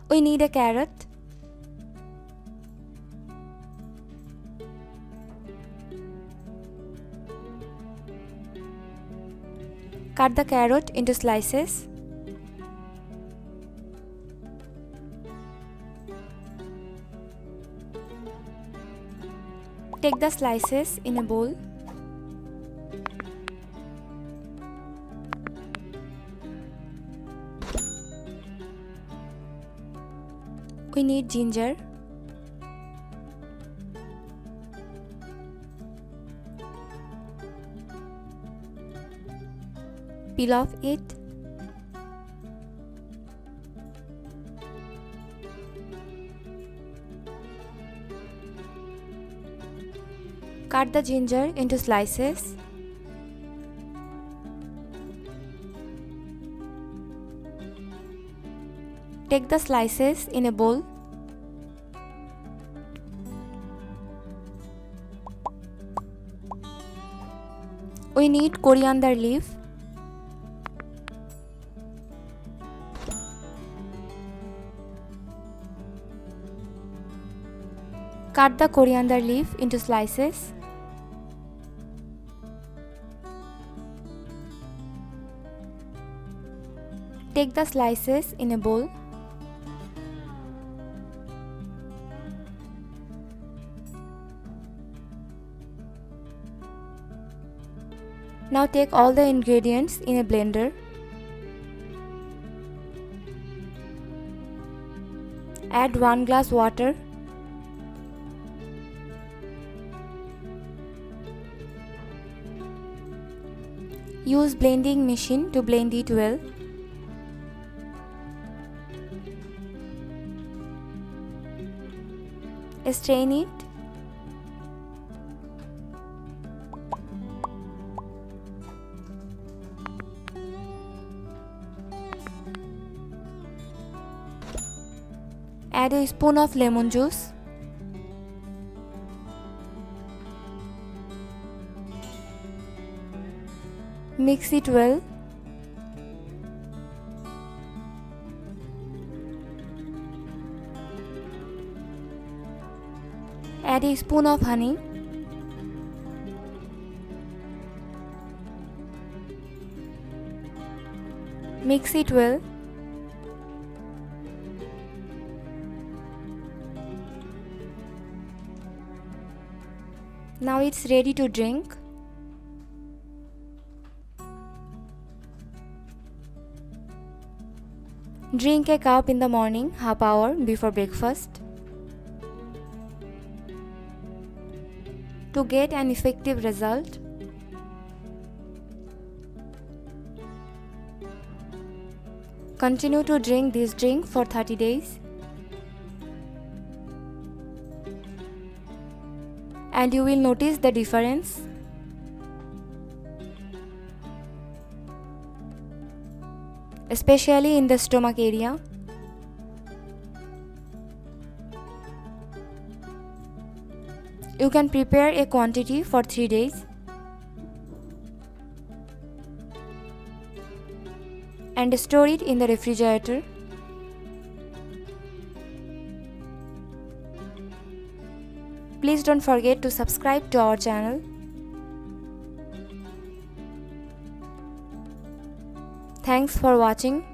We need a carrot. Cut the carrot into slices. Take the slices in a bowl. We need ginger. Peel off it. Cut the ginger into slices. Take the slices in a bowl. We need coriander leaf. Cut the coriander leaf into slices. Take the slices in a bowl. Now take all the ingredients in a blender. Add 1 glass water. Use blending machine to blend it well. Strain it. Add a spoon of lemon juice. Mix it well. Add a spoon of honey. Mix it well. Now it's ready to drink. Drink a cup in the morning, half hour before breakfast. To get an effective result, continue to drink this drink for 30 days. And you will notice the difference. Especially in the stomach area. You can prepare a quantity for 3 days and store it in the refrigerator. Please don't forget to subscribe to our channel. Thanks for watching.